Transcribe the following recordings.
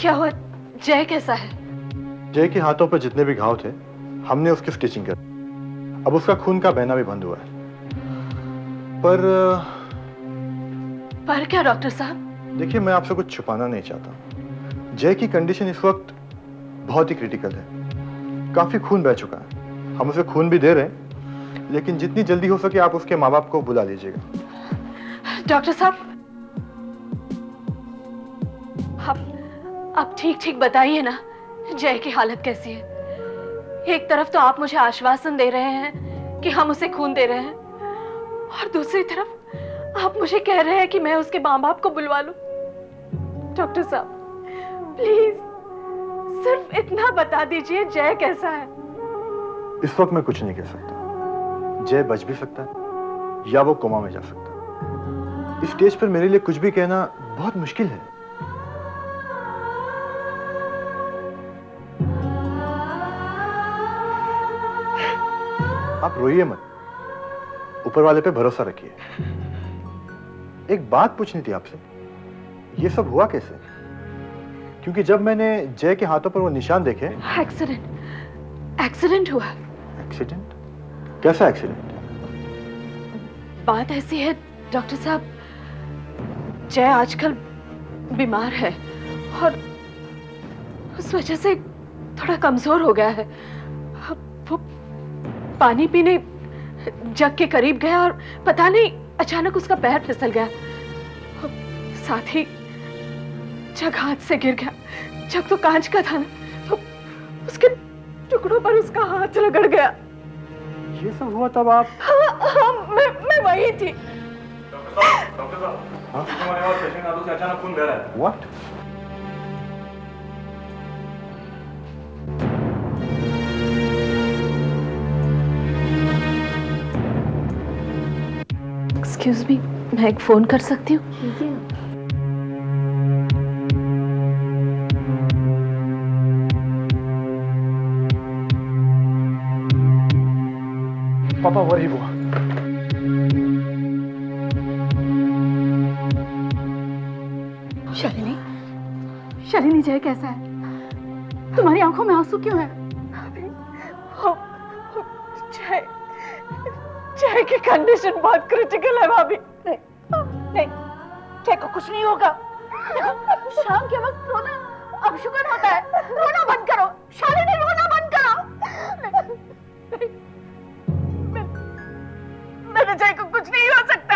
क्या हुआ? जय कैसा है? जय के हाथों पर जितने भी घाव थे हमने उसकी स्टिचिंग कर, अब उसका खून का बहना भी बंद हुआ है। पर क्या डॉक्टर साहब? देखिए, मैं आपसे कुछ छुपाना नहीं चाहता। जय की कंडीशन इस वक्त बहुत ही क्रिटिकल है, काफी खून बह चुका है। हम उसे खून भी दे रहे हैं, लेकिन जितनी जल्दी हो सके आप उसके माँ बाप को बुला लीजिएगा। डॉक्टर साहब, आप ठीक बताइए ना, जय की हालत कैसी है? एक तरफ तो आप मुझे आश्वासन दे रहे हैं कि हम उसे खून दे रहे हैं, और दूसरी तरफ आप मुझे कह रहे हैं कि मैं उसके माँ बाप को बुलवा लूं। डॉक्टर साहब, प्लीज सिर्फ इतना बता दीजिए, जय कैसा है? इस वक्त मैं कुछ नहीं कह सकता। जय बच भी सकता है या वो कोमा में जा सकता है। इस स्टेज पर मेरे लिए कुछ भी कहना बहुत मुश्किल है। आप रोइए मत, ऊपर वाले पे भरोसा रखिए। एक बात पूछनी थी आपसे, ये सब हुआ कैसे? क्योंकि जब मैंने जय के हाथों पर वो निशान देखे। एक्सीडेंट हुआ। एक्सीडेंट? कैसा एक्सीडेंट? बात ऐसी है डॉक्टर साहब, जय आजकल बीमार है और उस वजह से थोड़ा कमजोर हो गया है। वो पानी पीने जग के करीब गया और पता नहीं अचानक उसका पैर फिसल गया। साथ ही जग हाथ से गिर गया। जग तो कांच का था ना, तो उसके टुकड़ों पर उसका हाथ रगड़ गया। ये सब हुआ तब आप? हाँ, मैं वही थी। डॉक्टर साहब, हमारे पास पेशेंट हाथों से अचानक खून बह रहा है। What? एक्सक्यूज मी, मैं एक फोन कर सकती हूँ? पापा, वही हुआ। शालिनी, जय कैसा है? तुम्हारी आंखों में आंसू क्यों है? जय की कंडीशन बहुत क्रिटिकल है भाभी। नहीं, जय को कुछ नहीं होगा। शाम के वक्त रोना अपशगुन होता है। रोना बंद करो शालिनी, रोना बंद करो। मेरे जय को कुछ नहीं हो सकता,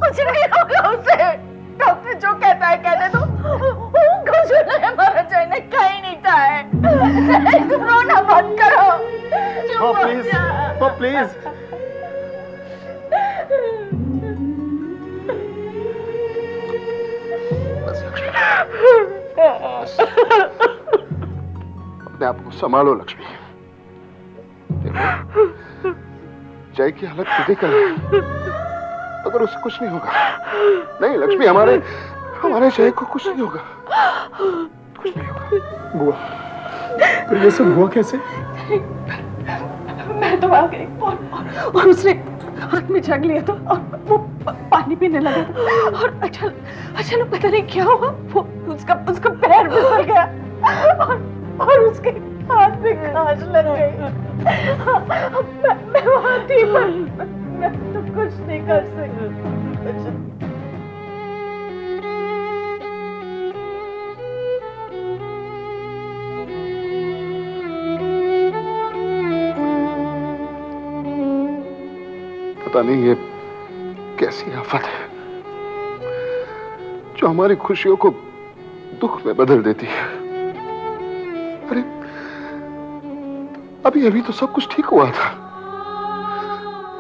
कुछ नहीं होगा उसे। डॉक्टर जो कहता है कहने दो। कुछ नहीं, हमारा जय ने कहीं नहीं था है। तुम रोना बंद करो। प्लीज। अपने आप को संभालो लक्ष्मी। देखो, जय की हालत क्रिटिकल है, अगर उसे कुछ नहीं होगा। नहीं लक्ष्मी, हमारे जय को कुछ नहीं होगा, कुछ नहीं होगा। बुआ, तो ये सब हुआ कैसे? मैं तो आ गई और उसने हाथ में जग लिया था और वो पानी पीने लगा था और अचानक पता नहीं क्या हुआ, वो उसका पैर फिसल गया और उसके हाथ में खांच लग गई। मैं वहां थी, पर मैं तो कुछ नहीं कर सकती। पता नहीं ये कैसी आफत है जो हमारी खुशियों को दुख में बदल देती है। अरे अभी तो सब कुछ ठीक हुआ था।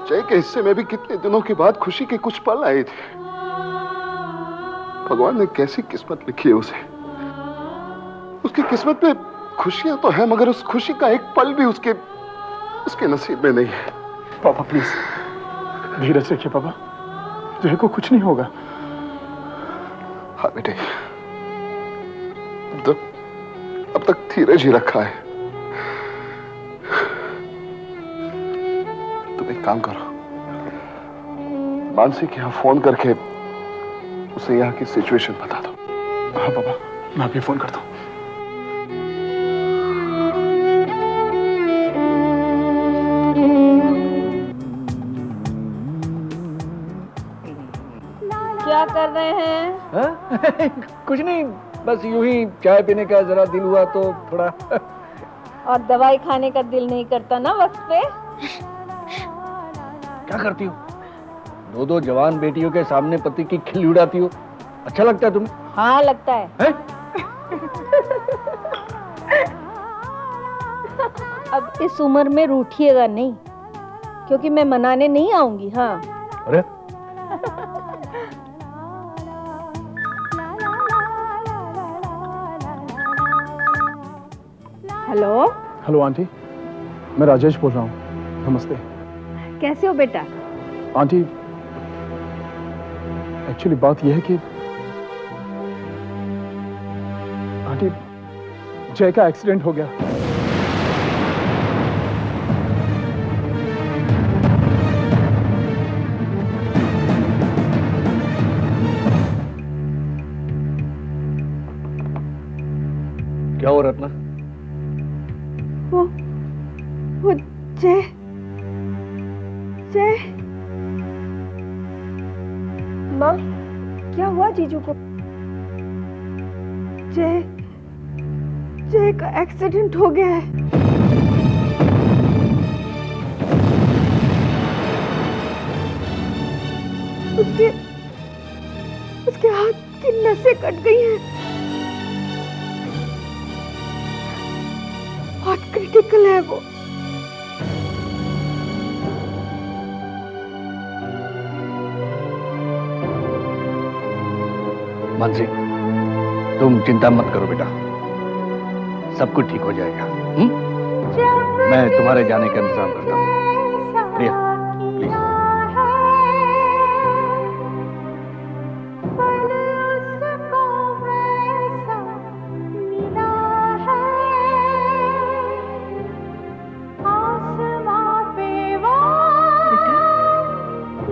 जय के हिस्से में भी कितने दिनों के बाद खुशी के कुछ पल आए थे। भगवान ने कैसी किस्मत लिखी है उसे। उसकी किस्मत में खुशियां तो है, मगर उस खुशी का एक पल भी उसके नसीब में नहीं है। पापा प्लीज धीरज रखिए। पापा, जय को कुछ नहीं होगा। हाँ बेटे, अब तक धीरज ही रखा है। तुम एक काम करो, मानसी के यहाँ फोन करके उसे यहाँ की सिचुएशन बता दो। हाँ पापा। मैं अभी फोन करता हूँ। क्या कर रहे हैं? कुछ नहीं, बस यूं ही चाय पीने का जरा दिल हुआ तो थोड़ा। और दवाई खाने का दिल नहीं करता ना वक्त पे? क्या करती हो? दो जवान बेटियों के सामने पति की खिल्ली उड़ाती हो। अच्छा लगता है तुम्हें? हाँ लगता है। अब इस उम्र में रूठिएगा नहीं, क्योंकि मैं मनाने नहीं आऊंगी। हाँ। अरे हेलो। हेलो आंटी, मैं राजेश बोल रहा हूँ। नमस्ते। कैसे हो बेटा? आंटी, एक्चुअली बात यह है कि आंटी, जय का एक्सीडेंट हो गया। क्या हो रत्ना? वो जय जय। माँ, क्या हुआ जीजू को? जय का एक्सीडेंट हो गया है। उसके हाथ की नसें कट गई हैं। बहुत क्रिटिकल है वो। मानसी, तुम चिंता मत करो बेटा, सब कुछ ठीक हो जाएगा। मैं तुम्हारे जाने का इंतजाम करता हूँ। प्रिया, प्लीज।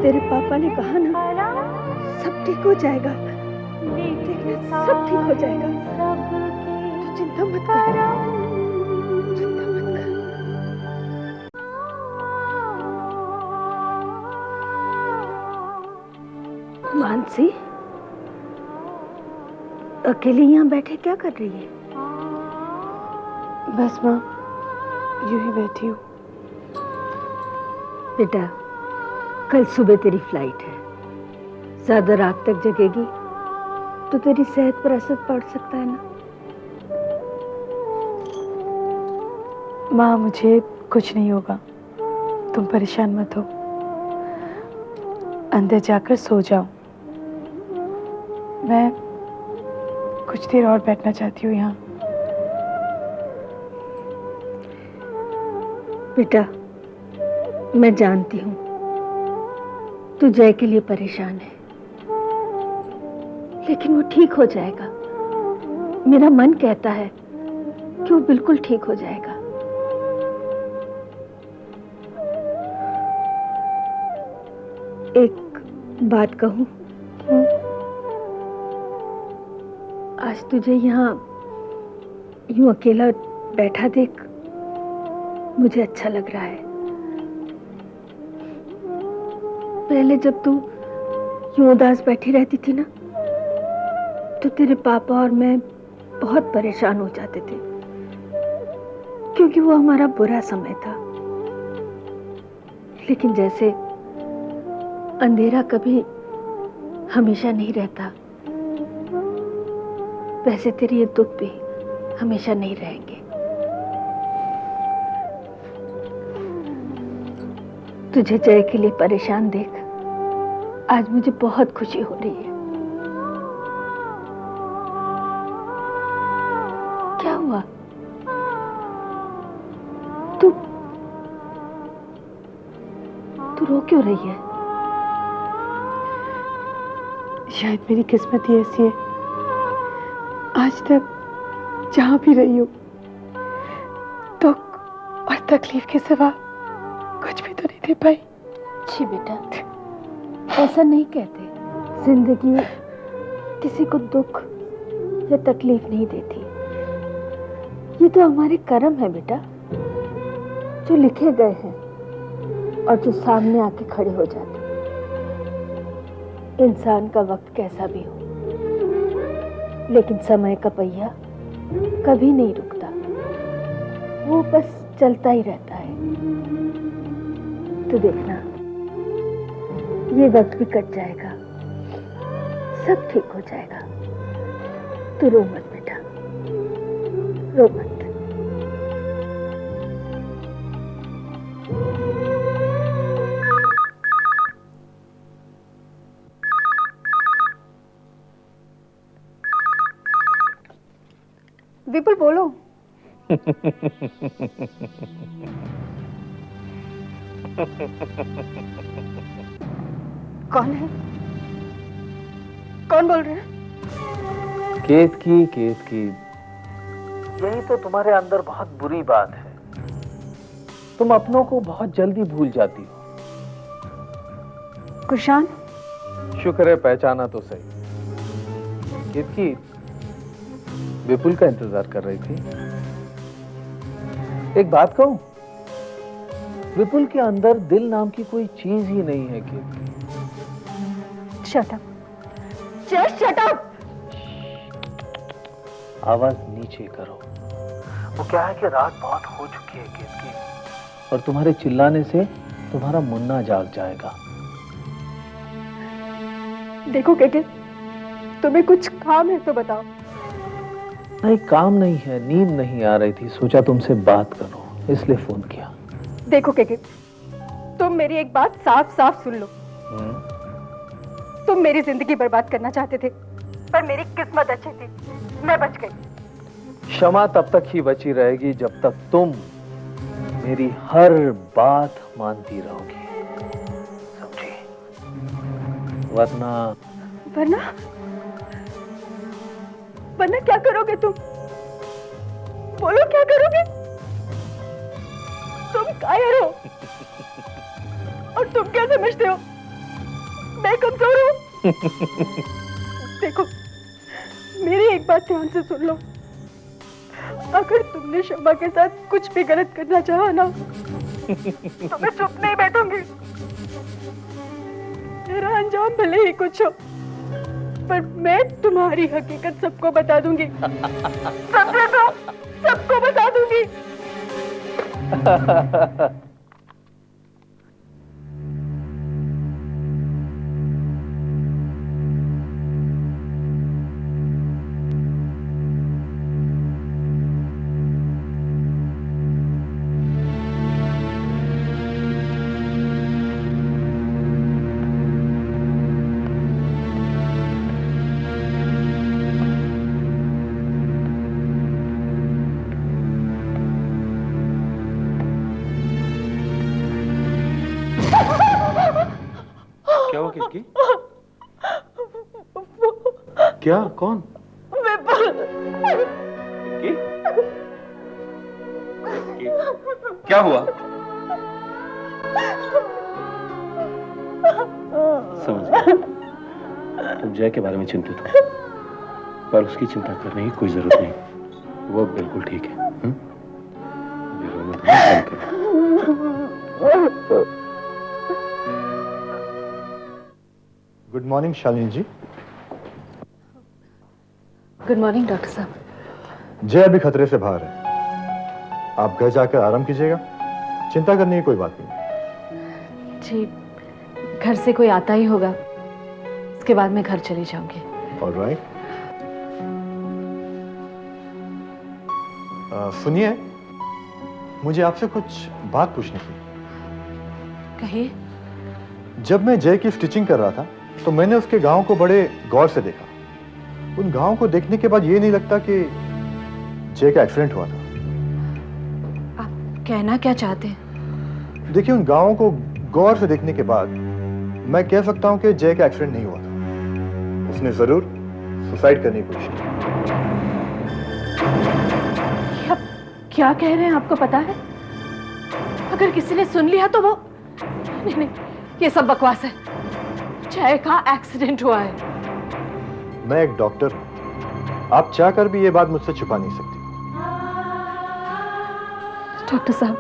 तेरे पापा ने कहा ना, सब ठीक हो जाएगा। देखना, सब ठीक हो जाएगा। तू चिंता मत कर, चिंता मत कर। मानसी, अकेली यहाँ बैठे क्या कर रही है? बस माँ, यूं ही बैठी हूँ। बेटा, कल सुबह तेरी फ्लाइट है। ज्यादा रात तक जगेगी तो तेरी सेहत पर असर पड़ सकता है ना। माँ, मुझे कुछ नहीं होगा, तुम परेशान मत हो। अंदर जाकर सो जाओ। मैं कुछ देर और बैठना चाहती हूँ यहाँ। बेटा, मैं जानती हूँ तू जय के लिए परेशान है, लेकिन वो ठीक हो जाएगा। मेरा मन कहता है कि वो बिल्कुल ठीक हो जाएगा। एक बात कहूँ? आज तुझे यहाँ यूं अकेला बैठा देख मुझे अच्छा लग रहा है। पहले जब तू यूं उदास बैठी रहती थी ना, तो तेरे पापा और मैं बहुत परेशान हो जाते थे, क्योंकि वो हमारा बुरा समय था। लेकिन जैसे अंधेरा कभी हमेशा नहीं रहता, वैसे तेरे ये दुख भी हमेशा नहीं रहेंगे। तुझे जय के लिए परेशान देख आज मुझे बहुत खुशी हो रही है। क्या हुआ? तू रो क्यों रही है? शायद मेरी किस्मत ही ऐसी है, आज तक जहां भी रही हूं दुख और तकलीफ के सिवा कुछ भी तो नहीं दे पाई। छी बेटा, ऐसा नहीं कहते। जिंदगी किसी को दुख या तकलीफ नहीं देती। ये तो हमारे कर्म है बेटा, जो लिखे गए हैं और जो सामने आके खड़े हो जाते। इंसान का वक्त कैसा भी हो, लेकिन समय का पहिया कभी नहीं रुकता, वो बस चलता ही रहता है। तो देखना, ये वक्त भी कट जाएगा, सब ठीक हो जाएगा। तू रो मत बेटा, रो मत। विपुल बोलो। कौन है? कौन बोल रहे हैं? केतकी, यही तो तुम्हारे अंदर बहुत बुरी बात है। तुम अपनों को बहुत जल्दी भूल जाती हो। कुशान, शुक्र है पहचाना तो सही। केतकी विपुल का इंतजार कर रही थी। एक बात कहूं, विपुल के अंदर दिल नाम की कोई चीज ही नहीं है Ketaki. Shut up, just shut up. आवाज नीचे करो। वो क्या है कि रात बहुत हो चुकी है केतकी, और तुम्हारे चिल्लाने से तुम्हारा मुन्ना जाग जाएगा। देखो केके, तुम्हें कुछ काम है तो बताओ। नहीं, काम नहीं है, नींद नहीं आ रही थी, सोचा तुमसे बात करो, इसलिए फोन किया। देखो केके, तुम मेरी एक बात साफ साफ सुन लो। तुम मेरी जिंदगी बर्बाद करना चाहते थे, पर मेरी किस्मत अच्छी थी, मैं बच गई। क्षमा तब तक ही बची रहेगी जब तक तुम मेरी हर बात मानती रहोगी, समझी? वरना क्या करोगे तुम? बोलो, क्या करोगे? तुम कायर हो, और तुम क्या समझते हो मैं कमजोर हूं? देखो, मेरी एक बात ध्यान से सुन लो। अगर तुमने शमा के साथ कुछ भी गलत करना चाहा ना, तो मैं चुप नहीं बैठूंगी। मेरा अंजाम भले ही कुछ हो, पर मैं तुम्हारी हकीकत सबको बता दूंगी। समझे तो? सबको बता दूंगी। क्या हुआ केतकी? क्या? कौन? केतकी? क्या हुआ? समझ गया, तुम जय के बारे में चिंतित हो, पर उसकी चिंता करने की कोई जरूरत नहीं, वो बिल्कुल ठीक है। गुड मॉर्निंग शालिनी जी। गुड मॉर्निंग डॉक्टर साहब। जय अभी खतरे से बाहर है, आप घर जाकर आराम कीजिएगा, चिंता करने की कोई बात नहीं। जी, घर से कोई आता ही होगा, उसके बाद मैं घर चली जाऊंगी। ऑलराइट। सुनिए, मुझे आपसे कुछ बात पूछनी थी। कहिए। जब मैं जय की स्टिचिंग कर रहा था, तो मैंने उसके गांव को बड़े गौर से देखा। उन गांव को देखने के बाद ये नहीं लगता कि जय का एक्सीडेंट हुआ था। आप कहना क्या चाहते हैं? देखिए, उन गांवों को गौर से देखने के बाद मैं कह सकता हूं कि जय का एक्सीडेंट नहीं हुआ था, उसने जरूर सुसाइड करने की कोशिश की। क्या कह रहे हैं, आपको पता है? अगर किसी ने सुन लिया तो वो... नहीं, ये सब बकवास है। जय का एक्सीडेंट हुआ है। मैं एक डॉक्टर हूं, आप चाहकर भी ये बात मुझसे छुपा नहीं सकती। डॉक्टर साहब,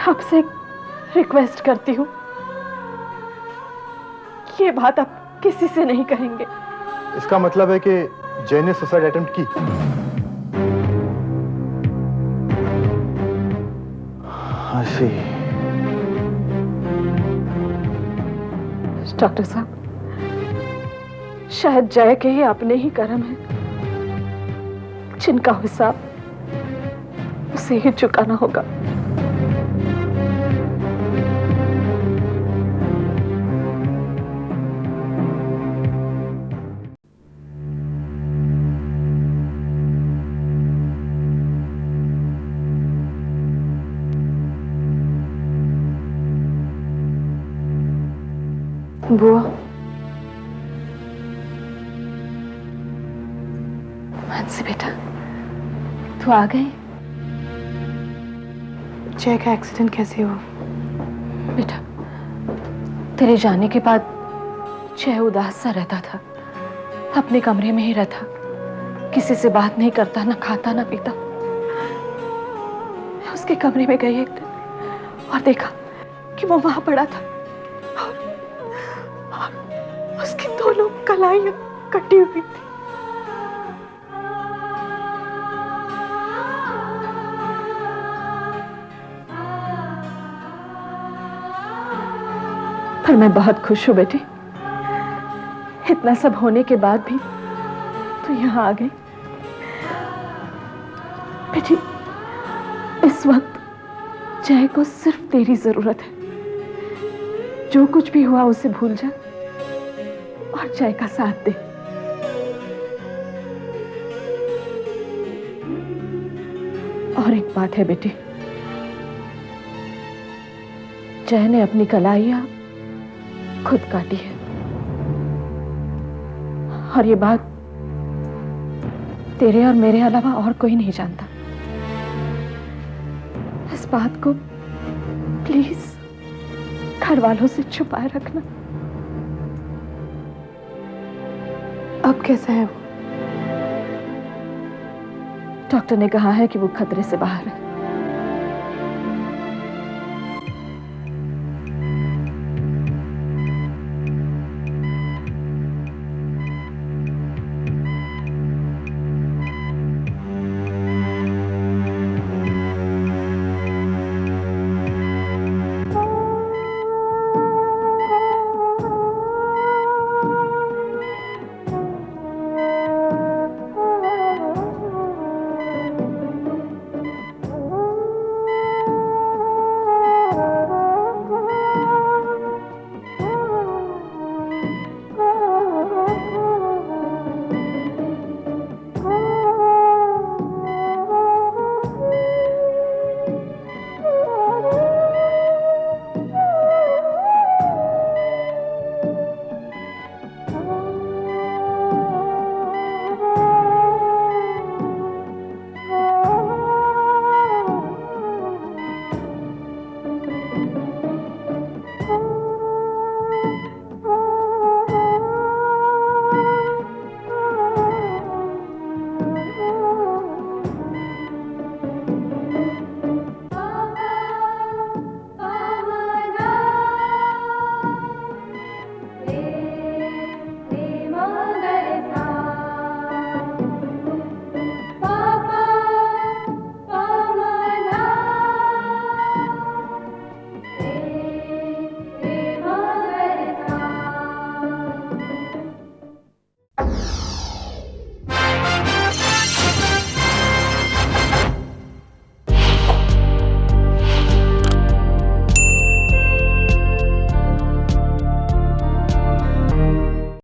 आपसे एक रिक्वेस्ट करती हूँ, ये बात आप किसी से नहीं कहेंगे। इसका मतलब है कि जय ने सुसाइड अटेम्प्ट की? I see. डॉक्टर साहब, शायद जय के ही अपने ही कर्म हैं, जिनका हिसाब उसे ही चुकाना होगा। बुआ, मानसी बेटा, तू आ गई? जय का एक्सीडेंट कैसे हुआ? बेटा, तेरे जाने के बाद जय उदास सा रहता था, अपने कमरे में ही रहता, किसी से बात नहीं करता, ना खाता ना पीता। मैं उसके कमरे में गई एक दिन और देखा कि वो वहां पड़ा था और उसकी दोनों कलाइयां कटी हुई थी। पर मैं बहुत खुश हूं बेटी, इतना सब होने के बाद भी तू यहां आ गई। बेटी, इस वक्त जय को सिर्फ तेरी जरूरत है। जो कुछ भी हुआ उसे भूल जा और जय का साथ दे। और एक बात है बेटी, जय ने अपनी कलाइयां खुद काटी है और ये बात तेरे और मेरे अलावा और कोई नहीं जानता। इस बात को प्लीज घर वालों से छुपाए रखना। अब कैसा है वो? डॉक्टर ने कहा है कि वो खतरे से बाहर है।